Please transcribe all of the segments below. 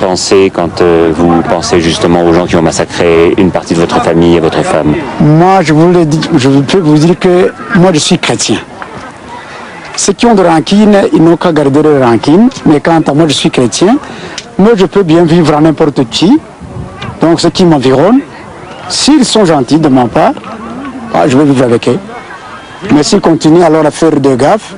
pensez quand vous pensez justement aux gens qui ont massacré une partie de votre famille et votre femme? Moi, je peux vous dire que moi, je suis chrétien. Ceux qui ont de rancune, ils n'ont qu'à garder leur rancune. Mais quant à moi, je suis chrétien. Moi, je peux bien vivre à n'importe qui. Donc, ceux qui m'environnent, s'ils sont gentils de ma part, je vais vivre avec eux. Mais s'ils continuent alors à faire de gaffes,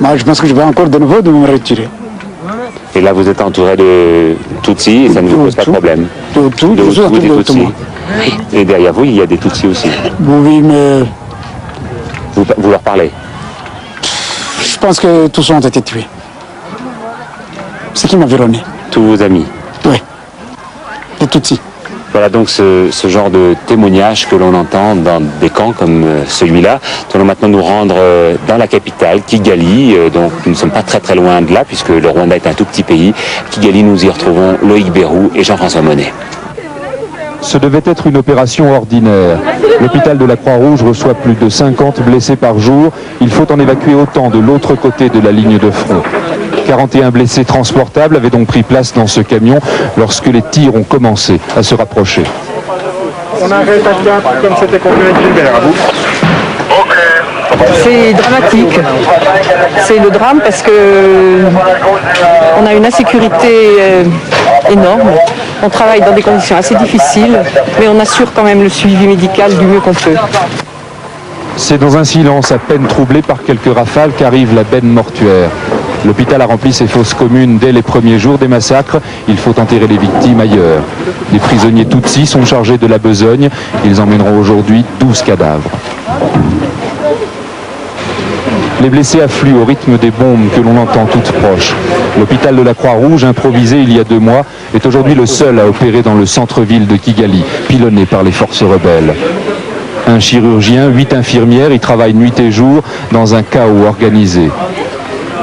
moi, je pense que je vais encore de nouveau de me retirer. Et là, vous êtes entouré de Tutsis et ça ne vous pose pas de problème? Tout, des Tutsis. Et derrière vous, il y a des Tutsis aussi? Oui, mais... Vous leur parlez? Je pense que tous ont été tués. Ce qui m'environnait. Tous vos amis? Oui, les Tutsis. Voilà donc ce genre de témoignage que l'on entend dans des camps comme celui-là. Nous allons maintenant nous rendre dans la capitale, Kigali. Donc nous ne sommes pas très loin de là puisque le Rwanda est un tout petit pays. Kigali, nous y retrouvons Loïc Bérou et Jean-François Monet. Ce devait être une opération ordinaire. L'hôpital de la Croix-Rouge reçoit plus de 50 blessés par jour. Il faut en évacuer autant de l'autre côté de la ligne de front. 41 blessés transportables avaient donc pris place dans ce camion lorsque les tirs ont commencé à se rapprocher. On arrête à 4 comme c'était convenu avec Gilbert, à vous. C'est dramatique. C'est le drame parce que on a une insécurité énorme. On travaille dans des conditions assez difficiles, mais on assure quand même le suivi médical du mieux qu'on peut. C'est dans un silence à peine troublé par quelques rafales qu'arrive la benne mortuaire. L'hôpital a rempli ses fosses communes dès les premiers jours des massacres. Il faut enterrer les victimes ailleurs. Les prisonniers Tutsis sont chargés de la besogne. Ils emmèneront aujourd'hui 12 cadavres. Les blessés affluent au rythme des bombes que l'on entend toutes proches. L'hôpital de la Croix-Rouge, improvisé il y a 2 mois, est aujourd'hui le seul à opérer dans le centre-ville de Kigali, pilonné par les forces rebelles. Un chirurgien, 8 infirmières y travaillent nuit et jour dans un chaos organisé.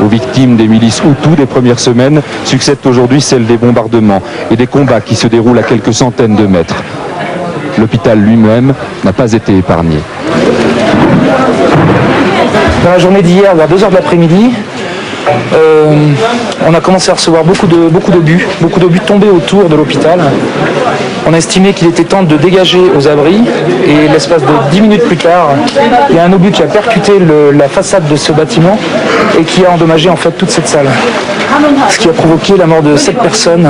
Aux victimes des milices Hutus des premières semaines succèdent aujourd'hui celles des bombardements et des combats qui se déroulent à quelques centaines de mètres. L'hôpital lui-même n'a pas été épargné. Dans la journée d'hier, vers 2h de l'après-midi, on a commencé à recevoir beaucoup d'obus tombés autour de l'hôpital. On a estimé qu'il était temps de dégager aux abris et l'espace de 10 minutes plus tard, il y a un obus qui a percuté la façade de ce bâtiment et qui a endommagé en fait toute cette salle. Ce qui a provoqué la mort de 7 personnes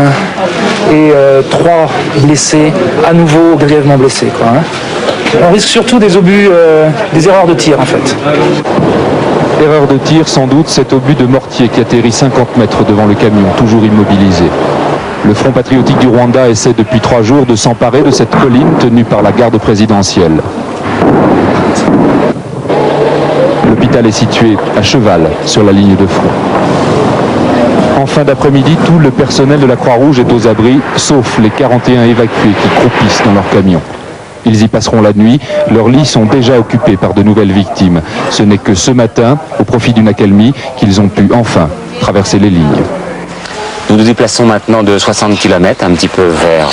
et 3 blessés, à nouveau grièvement blessés, quoi, hein. On risque surtout des obus, des erreurs de tir en fait. Erreur de tir sans doute, cet obus de mortier qui atterrit 50 mètres devant le camion, toujours immobilisé. Le Front patriotique du Rwanda essaie depuis 3 jours de s'emparer de cette colline tenue par la garde présidentielle. L'hôpital est situé à cheval sur la ligne de front. En fin d'après-midi, tout le personnel de la Croix-Rouge est aux abris, sauf les 41 évacués qui croupissent dans leur camion. Ils y passeront la nuit. Leurs lits sont déjà occupés par de nouvelles victimes. Ce n'est que ce matin, au profit d'une accalmie, qu'ils ont pu enfin traverser les lignes. Nous nous déplaçons maintenant de 60 km, un petit peu vers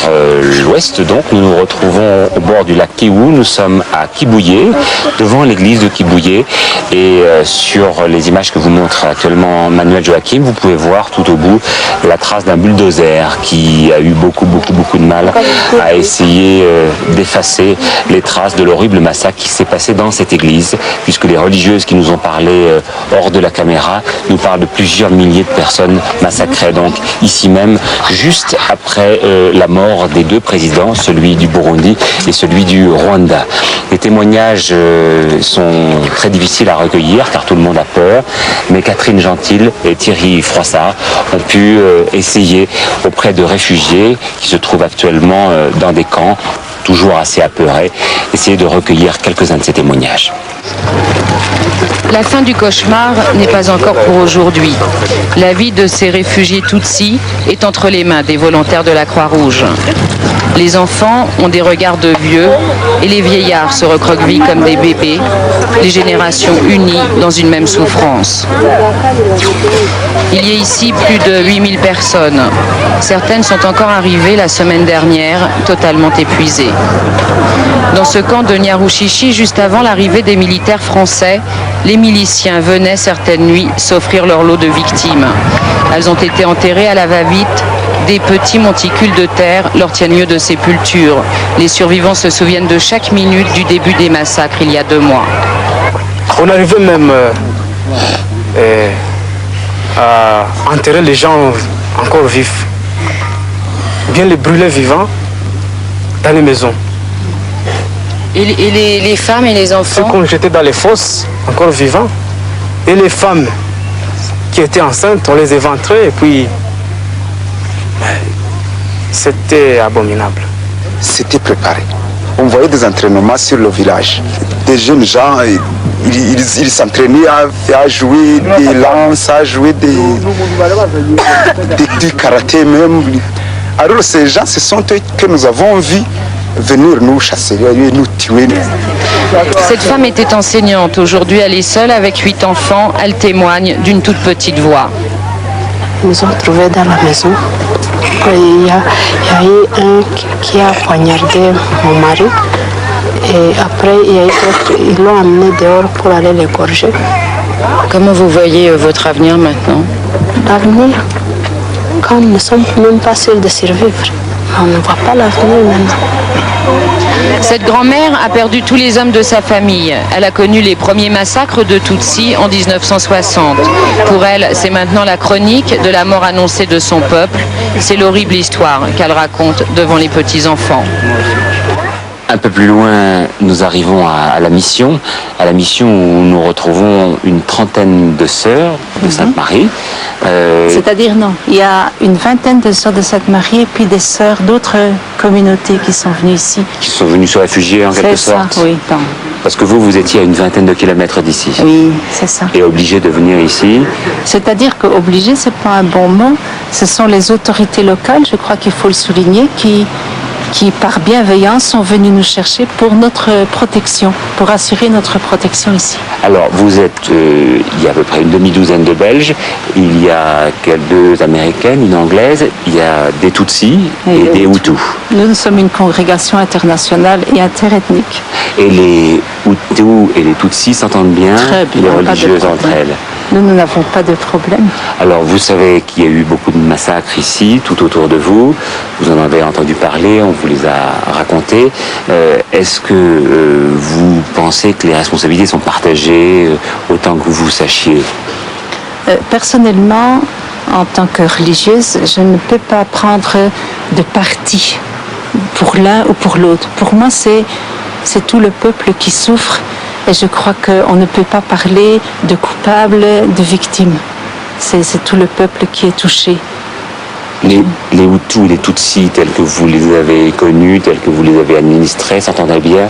l'ouest, donc nous nous retrouvons au bord du lac Kivu. Nous sommes à Kibuye, devant l'église de Kibuye, et sur les images que vous montre actuellement Manuel Joachim, vous pouvez voir tout au bout la trace d'un bulldozer qui a eu beaucoup de mal à essayer d'effacer les traces de l'horrible massacre qui s'est passé dans cette église, puisque les religieuses qui nous ont parlé hors de la caméra nous parlent de plusieurs milliers de personnes massacrées, donc ici même, juste après la mort des 2 présidents, celui du Burundi et celui du Rwanda. Les témoignages sont très difficiles à recueillir car tout le monde a peur, mais Catherine Gentil et Thierry Froissart ont pu essayer auprès de réfugiés qui se trouvent actuellement dans des camps, toujours assez apeurés, essayer de recueillir quelques-uns de ces témoignages. La fin du cauchemar n'est pas encore pour aujourd'hui. La vie de ces réfugiés Tutsis est entre les mains des volontaires de la Croix-Rouge. Les enfants ont des regards de vieux et les vieillards se recroquevillent comme des bébés, les générations unies dans une même souffrance. Il y a ici plus de 8000 personnes. Certaines sont encore arrivées la semaine dernière, totalement épuisées. Dans ce camp de Nyarushishi, juste avant l'arrivée des militaires français, les miliciens venaient certaines nuits s'offrir leur lot de victimes. Elles ont été enterrées à la va-vite. Des petits monticules de terre leur tiennent lieu de sépulture. Les survivants se souviennent de chaque minute du début des massacres il y a 2 mois. On arrivait même à enterrer les gens encore vifs, bien les brûler vivants dans les maisons. Et les femmes et les Ceux enfants qu'on jetait dans les fosses, encore vivants, et les femmes qui étaient enceintes, on les éventrait et puis c'était abominable. C'était préparé. On voyait des entraînements sur le village. Des jeunes gens, ils s'entraînaient à jouer des lances, à jouer du karaté même. Alors ces gens, ce sont eux que nous avons vus venir nous chasser, nous tuer. Cette femme était enseignante. Aujourd'hui, elle est seule avec 8 enfants. Elle témoigne d'une toute petite voix. Ils nous ont trouvés dans la maison. Il y a eu un qui a poignardé mon mari. Et après, il y a eu d'autres. Ils l'ont amené dehors pour aller l'égorger. Comment vous voyez votre avenir maintenant? L'avenir, quand nous ne sommes même pas sûrs de survivre, on ne voit pas l'avenir maintenant. Cette grand-mère a perdu tous les hommes de sa famille. Elle a connu les premiers massacres de Tutsis en 1960. Pour elle, c'est maintenant la chronique de la mort annoncée de son peuple. C'est l'horrible histoire qu'elle raconte devant les petits-enfants. Un peu plus loin, nous arrivons à la mission où nous retrouvons une trentaine de sœurs de Sainte-Marie. C'est-à-dire non, il y a une vingtaine de sœurs de Sainte-Marie et puis des sœurs d'autres communautés qui sont venues ici. Qui sont venues se réfugier en quelque sorte. C'est ça, oui. Non. Parce que vous étiez à une vingtaine de kilomètres d'ici. Oui, c'est ça. Et obligé de venir ici. C'est-à-dire qu'obligé, c'est pas un bon mot. Ce sont les autorités locales, je crois qu'il faut le souligner, qui par bienveillance sont venus nous chercher pour notre protection, pour assurer notre protection ici. Alors vous êtes, il y a à peu près une demi-douzaine de Belges, il y a 2 Américaines, une Anglaise, il y a des Tutsis et des Hutus. Nous sommes une congrégation internationale et interethnique. Et les Hutus et les Tutsis s'entendent bien, les religieuses entre elles. Nous n'avons pas de problème. Alors vous savez qu'il y a eu beaucoup de massacres ici, tout autour de vous. Vous en avez entendu parler, on vous les a racontés. Est-ce que vous pensez que les responsabilités sont partagées autant que vous sachiez? Personnellement, en tant que religieuse, je ne peux pas prendre de parti pour l'un ou pour l'autre. Pour moi, c'est tout le peuple qui souffre. Et je crois qu'on ne peut pas parler de coupables, de victimes. C'est tout le peuple qui est touché. Les Hutus et les Tutsis, tels que vous les avez connus, tels que vous les avez administrés, s'entendaient bien?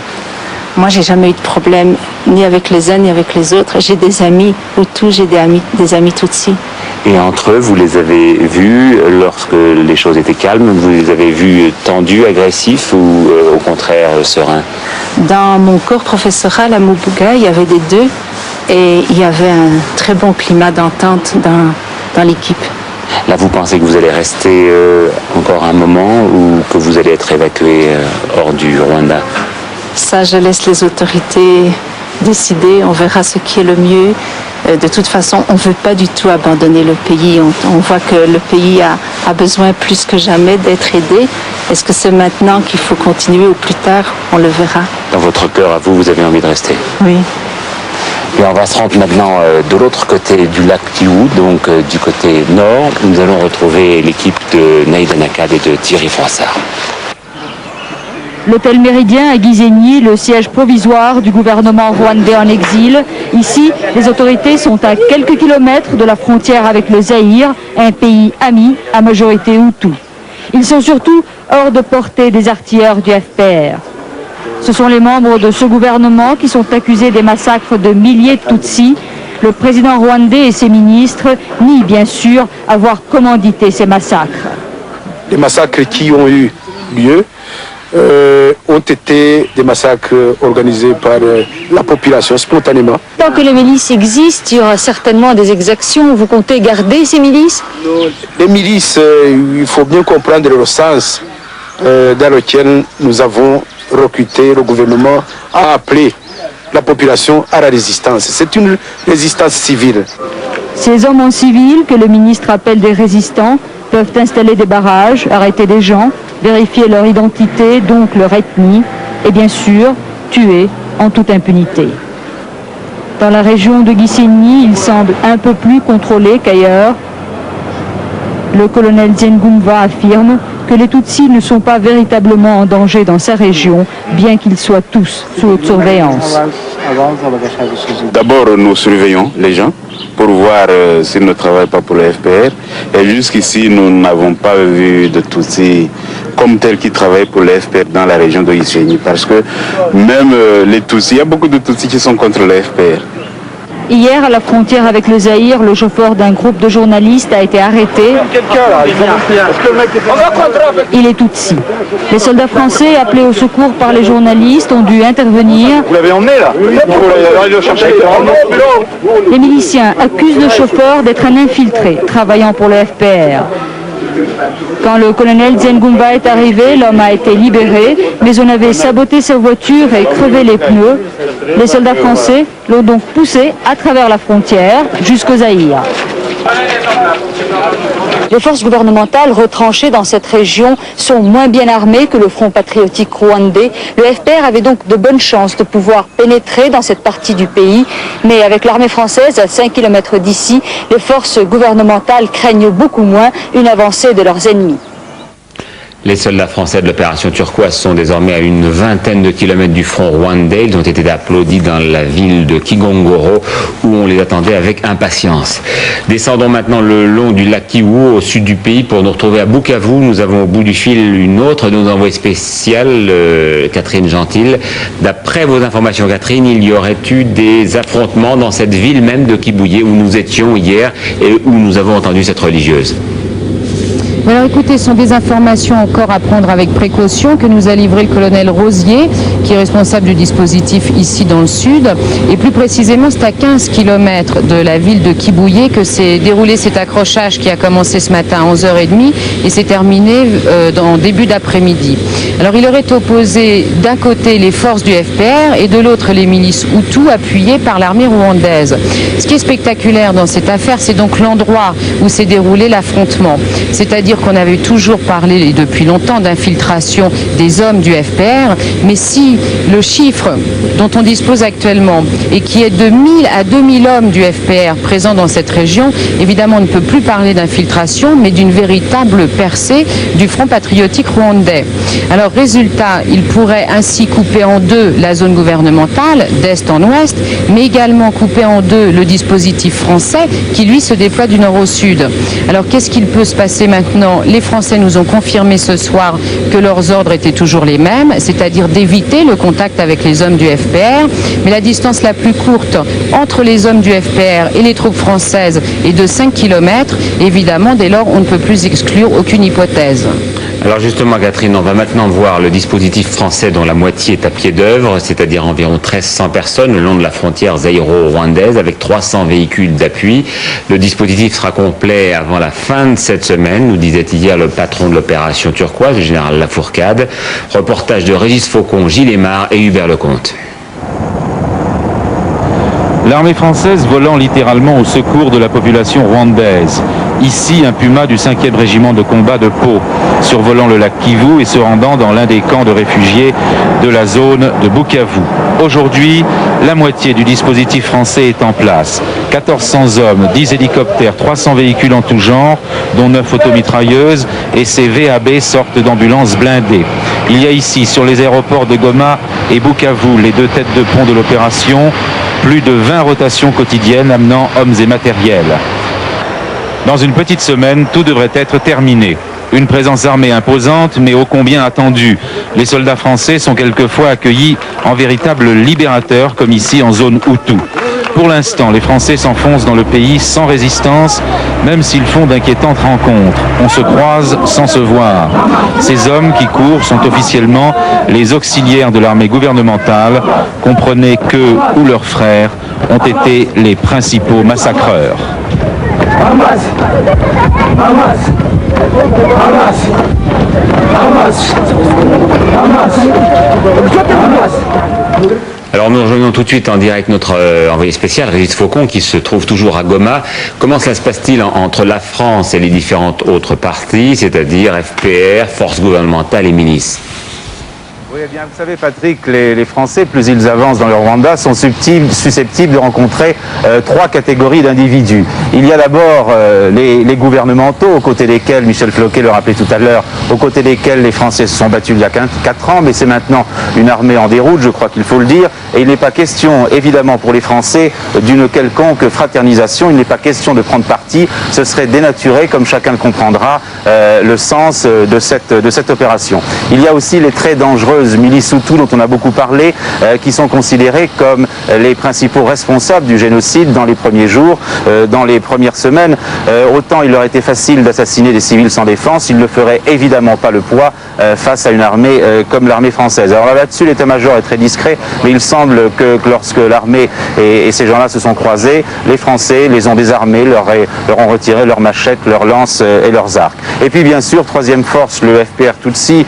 Moi, j'ai jamais eu de problème, ni avec les uns, ni avec les autres. J'ai des amis Hutus, j'ai des amis Tutsis. Et entre eux, vous les avez vus lorsque les choses étaient calmes? Vous les avez vus tendus, agressifs ou au contraire sereins? Dans mon corps professoral à Mubuga, il y avait des deux et il y avait un très bon climat d'entente dans l'équipe. Là, vous pensez que vous allez rester encore un moment ou que vous allez être évacué hors du Rwanda? Ça, je laisse les autorités décider. On verra ce qui est le mieux. De toute façon, on ne veut pas du tout abandonner le pays. On voit que le pays a besoin plus que jamais d'être aidé. Est-ce que c'est maintenant qu'il faut continuer ou plus tard? On le verra. Dans votre cœur, à vous, vous avez envie de rester? Oui. Et on va se rendre maintenant de l'autre côté du lac Kivu, donc du côté nord. Nous allons retrouver l'équipe de Naïda Nakab et de Thierry Froissart. L'hôtel Méridien à Gisenyi, le siège provisoire du gouvernement rwandais en exil. Ici, les autorités sont à quelques kilomètres de la frontière avec le Zaïre, un pays ami à majorité Hutu. Ils sont surtout hors de portée des artilleurs du FPR. Ce sont les membres de ce gouvernement qui sont accusés des massacres de milliers de Tutsis. Le président rwandais et ses ministres nient bien sûr avoir commandité ces massacres. Les massacres qui ont eu lieu ont été des massacres organisés par la population spontanément. Tant que les milices existent, il y aura certainement des exactions. Vous comptez garder ces milices? Les milices, il faut bien comprendre leur sens. dans lequel nous avons recruté, le gouvernement a appelé la population à la résistance. C'est une résistance civile. Ces hommes en civil, que le ministre appelle des résistants, peuvent installer des barrages, arrêter des gens, vérifier leur identité, donc leur ethnie, et bien sûr, tuer en toute impunité. Dans la région de Gisenyi, il semble un peu plus contrôlé qu'ailleurs. Le colonel Nziengumva affirme que les Tutsis ne sont pas véritablement en danger dans sa région, bien qu'ils soient tous sous haute surveillance. D'abord, nous surveillons les gens pour voir s'ils ne travaillent pas pour le FPR. Et jusqu'ici, nous n'avons pas vu de Tutsis comme tels qui travaillent pour le FPR dans la région de Gisenyi. Parce que même les Tutsis, il y a beaucoup de Tutsis qui sont contre le FPR. Hier, à la frontière avec le Zaïre, le chauffeur d'un groupe de journalistes a été arrêté. Il est Tutsi. Les soldats français, appelés au secours par les journalistes, ont dû intervenir. Vous l'avez emmené là? Les miliciens accusent le chauffeur d'être un infiltré, travaillant pour le FPR. Quand le colonel Nziengumva est arrivé, l'homme a été libéré, mais on avait saboté sa voiture et crevé les pneus. Les soldats français l'ont donc poussé à travers la frontière jusqu'au Zaïre. Les forces gouvernementales retranchées dans cette région sont moins bien armées que le Front patriotique rwandais. Le FPR avait donc de bonnes chances de pouvoir pénétrer dans cette partie du pays. Mais avec l'armée française à 5 km d'ici, les forces gouvernementales craignent beaucoup moins une avancée de leurs ennemis. Les soldats français de l'opération turquoise sont désormais à une vingtaine de kilomètres du front rwandais. Ils ont été applaudis dans la ville de Kigongoro où on les attendait avec impatience. Descendons maintenant le long du lac Kivu au sud du pays pour nous retrouver à Bukavu. Nous avons au bout du fil une autre de nos envoyés spéciales, Catherine Gentil. D'après vos informations, Catherine, il y aurait eu des affrontements dans cette ville même de Kibuye où nous étions hier et où nous avons entendu cette religieuse. Alors écoutez, ce sont des informations encore à prendre avec précaution que nous a livré le colonel Rosier, qui est responsable du dispositif ici dans le sud. Et plus précisément, c'est à 15 km de la ville de Kibuye que s'est déroulé cet accrochage qui a commencé ce matin à 11h30 et s'est terminé en début d'après-midi. Alors il aurait opposé d'un côté les forces du FPR et de l'autre les milices Hutus appuyées par l'armée rwandaise. Ce qui est spectaculaire dans cette affaire, c'est donc l'endroit où s'est déroulé l'affrontement. C'est-à-dire qu'on avait toujours parlé depuis longtemps d'infiltration des hommes du FPR, mais si le chiffre dont on dispose actuellement et qui est de 1000 à 2000 hommes du FPR présents dans cette région, évidemment on ne peut plus parler d'infiltration, mais d'une véritable percée du Front patriotique rwandais. Alors résultat, il pourrait ainsi couper en deux la zone gouvernementale, d'est en ouest, mais également couper en deux le dispositif français qui lui se déploie du nord au sud. Alors qu'est-ce qu'il peut se passer maintenant? Les Français nous ont confirmé ce soir que leurs ordres étaient toujours les mêmes, c'est-à-dire d'éviter le contact avec les hommes du FPR, mais la distance la plus courte entre les hommes du FPR et les troupes françaises est de 5 km. Évidemment, dès lors, on ne peut plus exclure aucune hypothèse. Alors justement, Catherine, on va maintenant voir le dispositif français dont la moitié est à pied d'œuvre, c'est-à-dire environ 1300 personnes le long de la frontière zaïro-rwandaise avec 300 véhicules d'appui. Le dispositif sera complet avant la fin de cette semaine, nous disait hier le patron de l'opération turquoise, le général Lafourcade. Reportage de Régis Faucon, Gilles Aymar et Hubert Lecomte. L'armée française volant littéralement au secours de la population rwandaise. Ici, un Puma du 5e régiment de combat de Pau, survolant le lac Kivu et se rendant dans l'un des camps de réfugiés de la zone de Bukavu. Aujourd'hui, la moitié du dispositif français est en place. 1400 hommes, 10 hélicoptères, 300 véhicules en tout genre, dont 9 automitrailleuses, et ces VAB sortent d'ambulances blindées. Il y a ici, sur les aéroports de Goma et Bukavu, les deux têtes de pont de l'opération, plus de 20 rotations quotidiennes amenant hommes et matériel. Dans une petite semaine, tout devrait être terminé. Une présence armée imposante, mais ô combien attendue. Les soldats français sont quelquefois accueillis en véritables libérateurs, comme ici en zone Hutu. Pour l'instant, les Français s'enfoncent dans le pays sans résistance, même s'ils font d'inquiétantes rencontres. On se croise sans se voir. Ces hommes qui courent sont officiellement les auxiliaires de l'armée gouvernementale. Comprenez qu'eux ou leurs frères ont été les principaux massacreurs. Hamas! Hamas! Hamas! Hamas! nous rejoignons tout de suite en direct notre envoyé spécial, Régis Faucon, qui se trouve toujours à Goma. Comment cela se passe-t-il entre la France et les différentes autres parties, c'est-à-dire FPR, forces gouvernementales et milices? Oui, eh bien, vous savez, Patrick, les Français, plus ils avancent dans le Rwanda, sont susceptibles de rencontrer trois catégories d'individus. Il y a d'abord les gouvernementaux, aux côtés desquels, Michel Floquet le rappelait tout à l'heure, aux côtés desquels les Français se sont battus il y a 4 ans, mais c'est maintenant une armée en déroute, je crois qu'il faut le dire, et il n'est pas question, évidemment, pour les Français, d'une quelconque fraternisation, il n'est pas question de prendre parti, ce serait dénaturer, comme chacun le comprendra, le sens de cette opération. Il y a aussi les très dangereuses milices Hutus dont on a beaucoup parlé, qui sont considérées comme les principaux responsables du génocide dans les premiers jours, dans les premières semaines. Autant il leur était facile d'assassiner des civils sans défense, ils ne feraient évidemment pas le poids face à une armée comme l'armée française. Alors là-dessus, l'état-major est très discret, mais il semble que lorsque l'armée et ces gens-là se sont croisés, les Français les ont désarmés, leur ont retiré leurs machettes, leurs lances et leurs arcs. Et puis bien sûr, troisième force, le FPR Tutsi,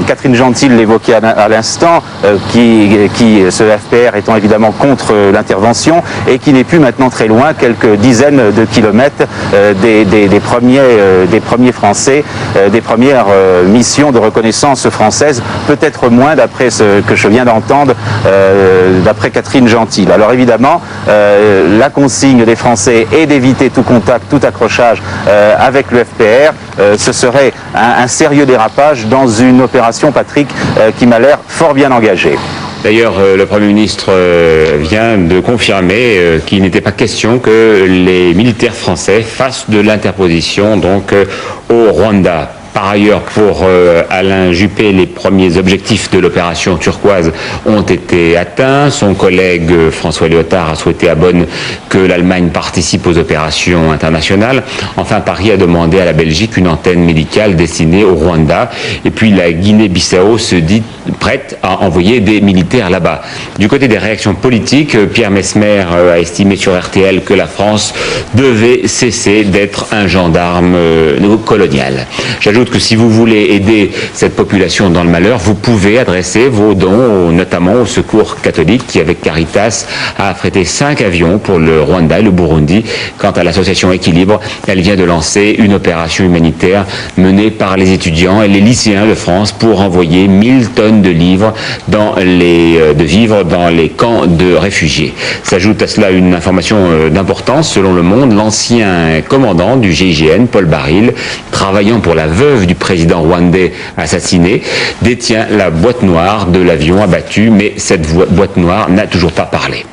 Catherine Gentil l'évoquait à l'instant, ce FPR étant évidemment contre l'intervention et qui n'est plus maintenant très loin, quelques dizaines de kilomètres des premiers Français, des premières missions de reconnaissance française, peut-être moins d'après ce que je viens d'entendre, d'après Catherine Gentil. Alors évidemment, la consigne des Français est d'éviter tout contact, tout accrochage avec le FPR. Ce serait un sérieux dérapage dans une opération, Patrick, qui m'a l'air fort bien engagée. D'ailleurs, le Premier ministre vient de confirmer qu'il n'était pas question que les militaires français fassent de l'interposition donc au Rwanda. Par ailleurs, pour Alain Juppé, les premiers objectifs de l'opération turquoise ont été atteints. Son collègue François Léotard a souhaité à Bonn que l'Allemagne participe aux opérations internationales. Enfin, Paris a demandé à la Belgique une antenne médicale destinée au Rwanda. Et puis la Guinée-Bissau se dit prête à envoyer des militaires là-bas. Du côté des réactions politiques, Pierre Messmer a estimé sur RTL que la France devait cesser d'être un gendarme colonial. J'ajoute que si vous voulez aider cette population dans le malheur, vous pouvez adresser vos dons, notamment au Secours catholique, qui avec Caritas a affrété 5 avions pour le Rwanda et le Burundi. Quant à l'association Équilibre, elle vient de lancer une opération humanitaire menée par les étudiants et les lycéens de France pour envoyer 1000 tonnes de vivres dans les camps de réfugiés. S'ajoute à cela une information d'importance. Selon Le Monde, l'ancien commandant du GIGN, Paul Baril, travaillant pour la veuve du président rwandais assassiné, détient la boîte noire de l'avion abattu, mais cette boîte noire n'a toujours pas parlé.